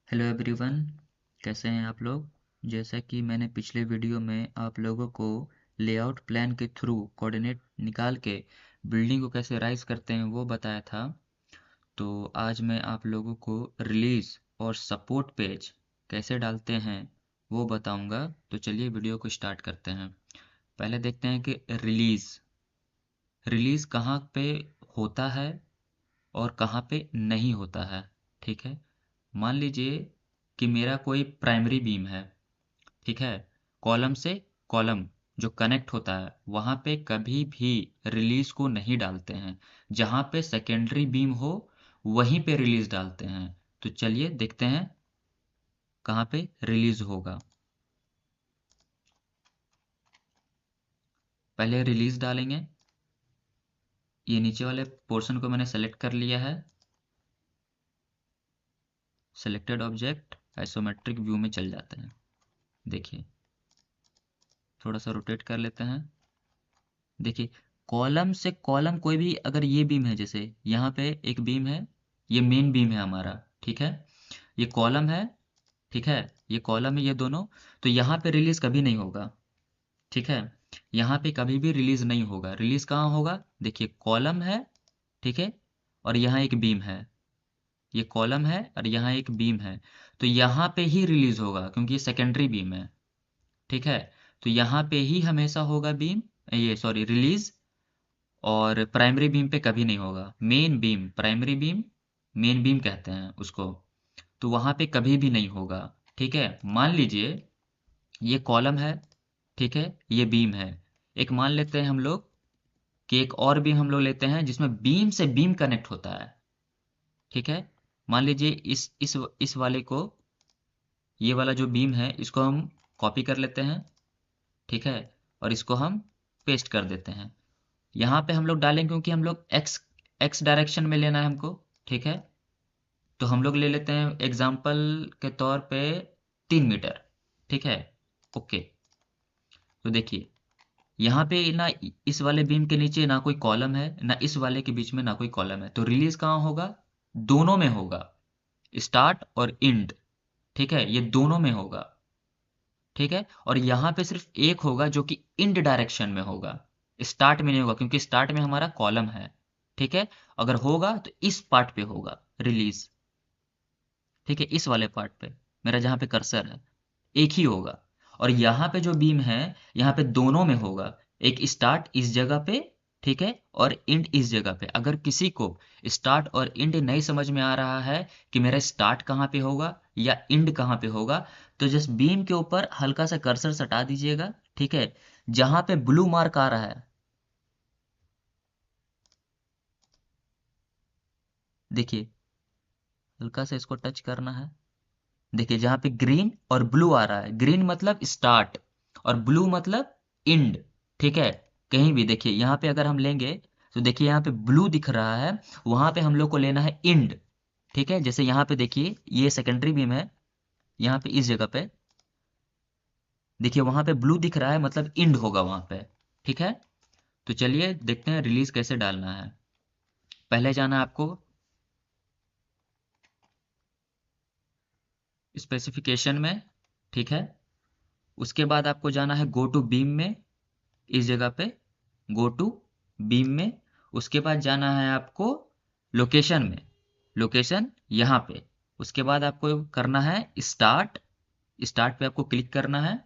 Hello everyone, कैसे हैं आप लोग। जैसा कि मैंने पिछले वीडियो में आप लोगों को लेआउट प्लान के थ्रू कोऑर्डिनेट निकाल के बिल्डिंग को कैसे राइज करते हैं वो बताया था। तो आज मैं आप लोगों को रिलीज और सपोर्ट पेज कैसे डालते हैं वो बताऊंगा। तो चलिए वीडियो को स्टार्ट करते हैं। पहले देखते हैं कि रिलीज रिलीज कहाँ पे होता है और कहाँ पे नहीं होता है। ठीक है, मान लीजिए कि मेरा कोई प्राइमरी बीम है। ठीक है, कॉलम से कॉलम जो कनेक्ट होता है वहाँ पे कभी भी रिलीज को नहीं डालते हैं। जहाँ पे सेकेंडरी बीम हो वहीं पे रिलीज डालते हैं। तो चलिए देखते हैं कहाँ पे रिलीज होगा। पहले रिलीज डालेंगे। ये नीचे वाले पोर्शन को मैंने सेलेक्ट कर लिया है। सेलेक्टेड ऑब्जेक्ट आइसोमेट्रिक व्यू में चल जाते हैं। देखिए, थोड़ा सा रोटेट कर लेते हैं। देखिए, कॉलम से कॉलम कोई भी अगर ये बीम है, जैसे यहाँ पे एक बीम है, ये मेन बीम है हमारा। ठीक है, ये कॉलम है। ठीक है, ये कॉलम है, ये दोनों। तो यहाँ पे रिलीज कभी नहीं होगा। ठीक है, यहाँ पे कभी भी रिलीज नहीं होगा। रिलीज कहाँ होगा? देखिए, कॉलम है। ठीक है, और यहाँ एक बीम है। ये कॉलम है और यहाँ एक बीम है। तो यहाँ पे ही रिलीज होगा क्योंकि ये सेकेंडरी बीम है। ठीक है, तो यहाँ पे ही हमेशा होगा बीम, ये सॉरी रिलीज। और प्राइमरी बीम पे कभी नहीं होगा। Main beam, primary beam, main beam कहते हैं उसको। तो वहां पे कभी भी नहीं होगा। ठीक है, मान लीजिए ये कॉलम है। ठीक है, ये बीम है। एक मान लेते हैं हम लोग कि एक और बीम हम लोग लेते हैं जिसमें बीम से बीम कनेक्ट होता है। ठीक है, मान लीजिए इस वाले को, ये वाला जो बीम है इसको हम कॉपी कर लेते हैं। ठीक है, और इसको हम पेस्ट कर देते हैं। यहाँ पे हम लोग डालेंगे क्योंकि हम लोग एक्स एक्स डायरेक्शन में लेना है हमको। ठीक है, तो हम लोग ले लेते हैं एग्जाम्पल के तौर पे 3 मीटर। ठीक है, ओके। तो देखिए, यहाँ पे ना इस वाले बीम के नीचे ना कोई कॉलम है, ना इस वाले के बीच में ना कोई कॉलम है। तो रिलीज कहाँ होगा? दोनों में होगा, स्टार्ट और इंड। ठीक है, ये दोनों में होगा। ठीक है, और यहाँ पे सिर्फ एक होगा जो कि इंड डायरेक्शन में होगा, स्टार्ट में नहीं होगा क्योंकि स्टार्ट में हमारा कॉलम है। ठीक है, अगर होगा तो इस पार्ट पे होगा रिलीज। ठीक है, इस वाले पार्ट पे, मेरा जहाँ पे कर्सर है, एक ही होगा। और यहाँ पे जो बीम है, यहाँ पे दोनों में होगा। एक स्टार्ट इस जगह पे, ठीक है, और इंड इस जगह पे। अगर किसी को स्टार्ट और इंड नहीं समझ में आ रहा है कि मेरा स्टार्ट कहाँ पे होगा या इंड कहाँ पे होगा, तो जस्ट बीम के ऊपर हल्का सा कर्सर सटा दीजिएगा। ठीक है, जहाँ पे ब्लू मार्क आ रहा है, देखिए, हल्का सा इसको टच करना है। देखिए, जहां पे ग्रीन और ब्लू आ रहा है, ग्रीन मतलब स्टार्ट और ब्लू मतलब इंड। ठीक है, कहीं भी देखिए, यहाँ पे अगर हम लेंगे तो देखिए यहाँ पे ब्लू दिख रहा है, वहां पे हम लोग को लेना है इंड। ठीक है, जैसे यहाँ पे देखिए ये सेकेंडरी बीम है, यहाँ पे इस जगह पे देखिए वहां पे ब्लू दिख रहा है, मतलब इंड होगा वहां पे। ठीक है, तो चलिए देखते हैं रिलीज कैसे डालना है। पहले जाना है आपको स्पेसिफिकेशन में। ठीक है, उसके बाद आपको जाना है गो टू बीम में, इस जगह पे गो टू बीम में। उसके बाद जाना है आपको लोकेशन में, लोकेशन यहाँ पे। उसके बाद आपको करना है स्टार्ट, स्टार्ट पे आपको क्लिक करना है।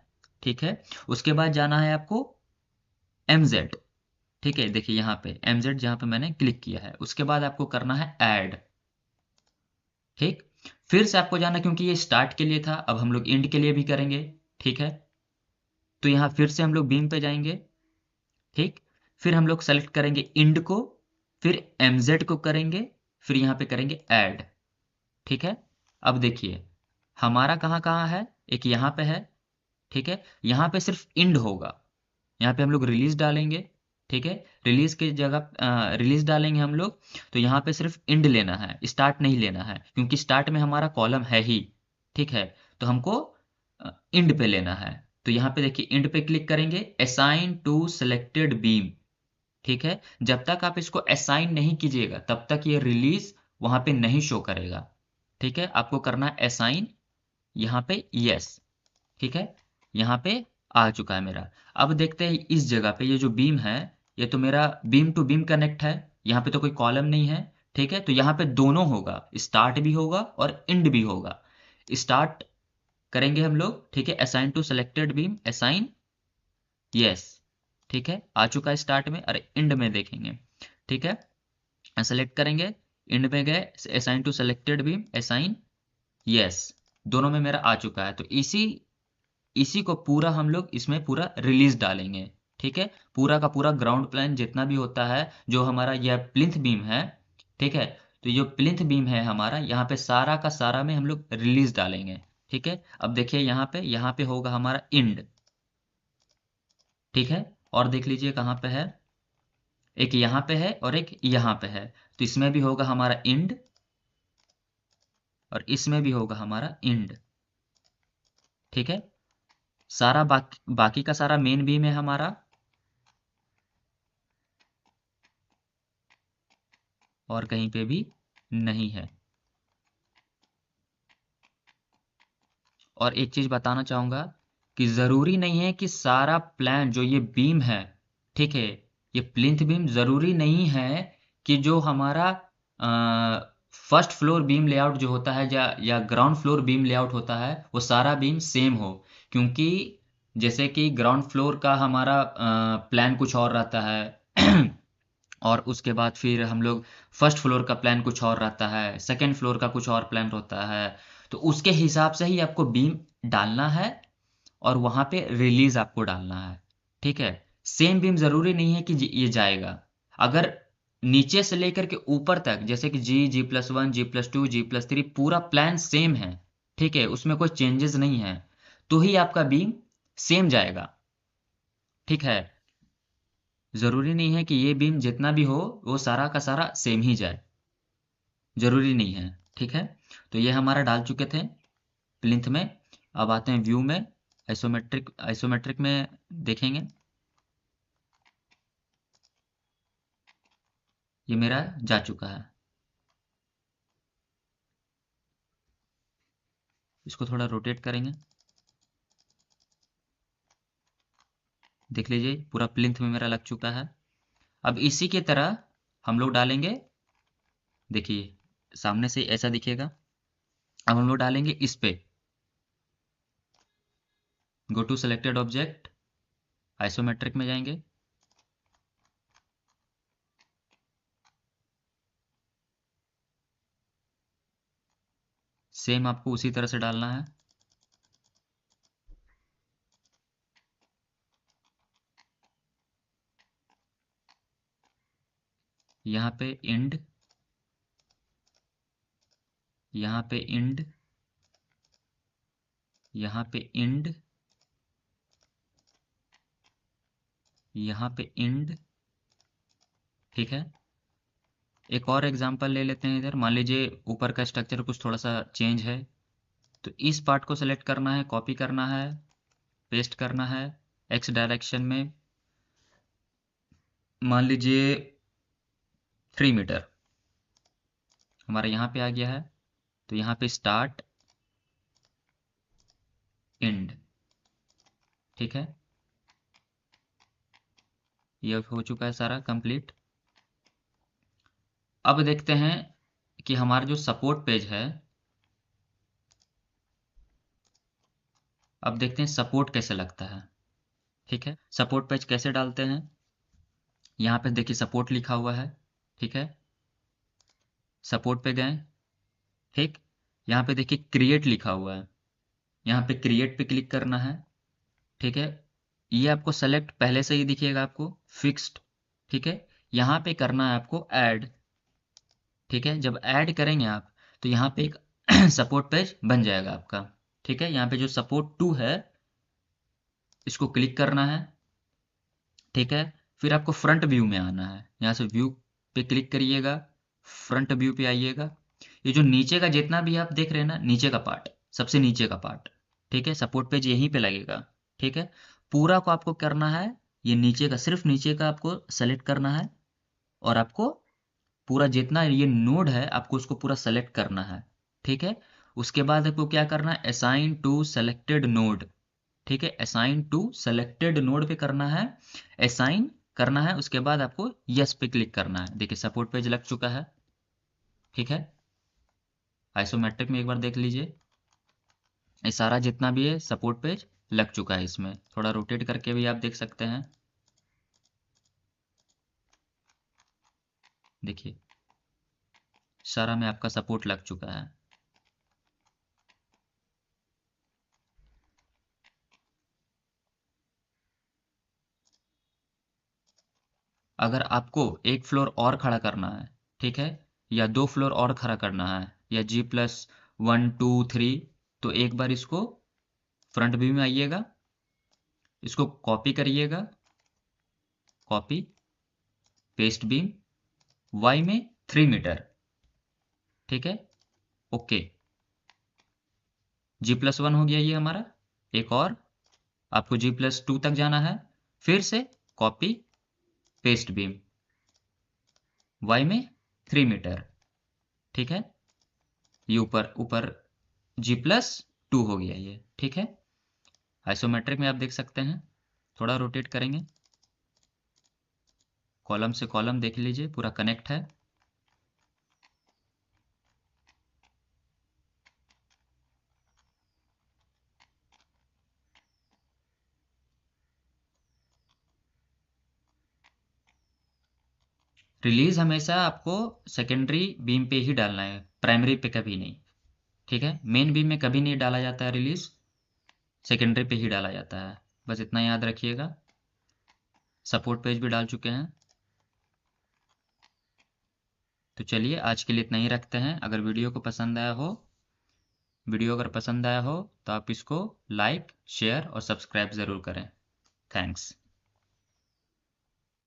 ठीक है, उसके बाद जाना है आपको MZ। ठीक है, देखिए यहाँ पे MZ जहाँ पे मैंने क्लिक किया है, उसके बाद आपको करना है ऐड। ठीक, फिर से आपको जाना, क्योंकि ये स्टार्ट के लिए था, अब हम लोग एंड के लिए भी करेंगे। ठीक है, तो यहाँ फिर से हम लोग बीम पे जाएंगे। ठीक, फिर हम लोग सेलेक्ट करेंगे इंड को, फिर MZ को करेंगे, फिर यहाँ पे करेंगे ऐड। ठीक है, अब देखिए हमारा कहाँ कहाँ है, एक यहाँ पे है। ठीक है, यहाँ पे सिर्फ इंड होगा, यहाँ पे हम लोग रिलीज डालेंगे। ठीक है, रिलीज की जगह रिलीज डालेंगे हम लोग, तो यहाँ पे सिर्फ इंड लेना है, स्टार्ट नहीं लेना है क्योंकि स्टार्ट में हमारा कॉलम है ही। ठीक है, तो हमको इंड पे लेना है। तो यहाँ पे देखिए इंड पे क्लिक करेंगे, असाइन टू सिलेक्टेड बीम। ठीक है, जब तक आप इसको असाइन नहीं कीजिएगा तब तक ये रिलीज वहां पे नहीं शो करेगा। ठीक है, आपको करना है असाइन, यहाँ पे यस। ठीक है, यहाँ पे आ चुका है मेरा। अब देखते हैं इस जगह पे ये जो बीम है, ये तो मेरा बीम टू बीम कनेक्ट है, यहाँ पे तो कोई कॉलम नहीं है। ठीक है, तो यहाँ पे दोनों होगा, स्टार्ट भी होगा और एंड भी होगा। स्टार्ट करेंगे हम लोग, ठीक है, assign to selected beam, assign yes. ठीक है, आ चुका है स्टार्ट में, और एंड में देखेंगे। ठीक है, सेलेक्ट करेंगे, एंड में गए, assign to selected beam, assign yes, दोनों में मेरा आ चुका है। तो इसी इसी को पूरा हम लोग इसमें पूरा रिलीज डालेंगे। ठीक है, पूरा का पूरा ग्राउंड प्लान जितना भी होता है, जो हमारा यह प्लिंथ बीम है, ठीक है, तो ये प्लिंथ बीम है हमारा, यहाँ पे सारा का सारा में हम लोग रिलीज डालेंगे। ठीक है, अब देखिए यहाँ पे होगा हमारा इंड। ठीक है, और देख लीजिए कहाँ पे है, एक यहाँ पे है और एक यहाँ पे है, तो इसमें भी होगा हमारा इंड और इसमें भी होगा हमारा इंड। ठीक है, सारा बाकी का सारा मेन बीम है हमारा, और कहीं पे भी नहीं है। और एक चीज बताना चाहूंगा कि जरूरी नहीं है कि सारा प्लान जो ये बीम है, ठीक है, ये प्लिंथ बीम जरूरी नहीं है कि जो हमारा फर्स्ट फ्लोर बीम लेआउट जो होता है या ग्राउंड फ्लोर बीम लेआउट होता है, वो सारा बीम सेम हो। क्योंकि जैसे कि ग्राउंड फ्लोर का हमारा प्लान कुछ और रहता है और उसके बाद फिर हम लोग फर्स्ट फ्लोर का प्लान कुछ और रहता है, सेकंड फ्लोर का कुछ और प्लान होता है, तो उसके हिसाब से ही आपको बीम डालना है और वहां पे रिलीज आपको डालना है। ठीक है, सेम बीम जरूरी नहीं है कि ये जाएगा। अगर नीचे से लेकर के ऊपर तक, जैसे कि G+1 G+2 G+3 पूरा प्लान सेम है, ठीक है, उसमें कोई चेंजेस नहीं है, तो ही आपका बीम सेम जाएगा। ठीक है, जरूरी नहीं है कि ये बीम जितना भी हो वो सारा का सारा सेम ही जाए, जरूरी नहीं है। ठीक है, तो ये हमारा डाल चुके थे प्लिंथ में। अब आते हैं व्यू में, आइसोमेट्रिक में देखेंगे, ये मेरा जा चुका है। इसको थोड़ा रोटेट करेंगे, देख लीजिए पूरा प्लिंथ में मेरा लग चुका है। अब इसी की तरह हम लोग डालेंगे, देखिए सामने से ऐसा दिखेगा। अब हम लोग डालेंगे इस पे, go to selected object, isometric में जाएंगे, सेम आपको उसी तरह से डालना है। यहाँ पे एंड, यहाँ पे एंड, यहाँ पे एंड, यहाँ पे एंड। ठीक है, एक और एग्जांपल ले लेते हैं इधर। मान लीजिए ऊपर का स्ट्रक्चर कुछ थोड़ा सा चेंज है, तो इस पार्ट को सेलेक्ट करना है, कॉपी करना है, पेस्ट करना है एक्स डायरेक्शन में, मान लीजिए 3 मीटर हमारा यहाँ पे आ गया है, तो यहाँ पे स्टार्ट एंड। ठीक है, ये हो चुका है सारा कंप्लीट। अब देखते हैं कि हमारा जो सपोर्ट पेज है, अब देखते हैं सपोर्ट कैसे लगता है। ठीक है, सपोर्ट पेज कैसे डालते हैं, यहाँ पे देखिए सपोर्ट लिखा हुआ है। ठीक है, सपोर्ट पे गए, ठीक, यहाँ पे देखिए क्रिएट लिखा हुआ है, यहाँ पे क्रिएट पे क्लिक करना है। ठीक है, ये आपको सेलेक्ट पहले से ही दिखेगा आपको फिक्स्ड। ठीक है, यहाँ पे करना है आपको ऐड। ठीक है, जब ऐड करेंगे आप, तो यहाँ पे एक सपोर्ट पेज बन जाएगा आपका। ठीक है, यहाँ पे जो सपोर्ट 2 है, इसको क्लिक करना है। ठीक है, फिर आपको फ्रंट व्यू में आना है, यहाँ से व्यू पे क्लिक करिएगा, फ्रंट व्यू पे आइएगा। ये जो नीचे का जितना भी आप देख रहे हैं ना, नीचे का पार्ट, सबसे नीचे का पार्ट, ठीक है, सपोर्ट पेज यहीं पे लगेगा। ठीक है, पूरा को आपको करना है, ये नीचे का, सिर्फ नीचे का आपको सेलेक्ट करना है, और आपको पूरा जितना ये नोड है आपको उसको पूरा सेलेक्ट करना है। ठीक है। उसके बाद आपको क्या करना है, असाइन टू सेलेक्टेड नोड। ठीक है, असाइन टू सेलेक्टेड नोड पे करना है, असाइन करना है। उसके बाद आपको यस पे क्लिक करना है। देखिए सपोर्ट पेज लग चुका है। ठीक है, आइसोमेट्रिक में एक बार देख लीजिए, ये सारा जितना भी है सपोर्ट पेज लग चुका है। इसमें थोड़ा रोटेट करके भी आप देख सकते हैं। देखिए सारा में आपका सपोर्ट लग चुका है। अगर आपको एक फ्लोर और खड़ा करना है, ठीक है, या 2 फ्लोर और खड़ा करना है, या G+1 2 3, तो एक बार इसको फ्रंट व्यू में आइएगा, इसको कॉपी करिएगा, कॉपी पेस्ट बीम, वाई में 3 मीटर। ठीक है, ओके, G+1 हो गया ये हमारा। एक और आपको G+2 तक जाना है, फिर से कॉपी पेस्ट बीम, वाई में 3 मीटर। ठीक है, ये ऊपर ऊपर G+2 हो गया ये। ठीक है, आइसोमेट्रिक में आप देख सकते हैं, थोड़ा रोटेट करेंगे, कॉलम से कॉलम देख लीजिए पूरा कनेक्ट है। रिलीज हमेशा आपको सेकेंडरी बीम पे ही डालना है, प्राइमरी पे कभी नहीं। ठीक है, मेन बीम में कभी नहीं डाला जाता है रिलीज, सेकेंडरी पे ही डाला जाता है। बस इतना याद रखिएगा। सपोर्ट पेज भी डाल चुके हैं। तो चलिए आज के लिए इतना ही रखते हैं। अगर वीडियो अगर पसंद आया हो तो आप इसको लाइक शेयर और सब्सक्राइब ज़रूर करें। थैंक्स।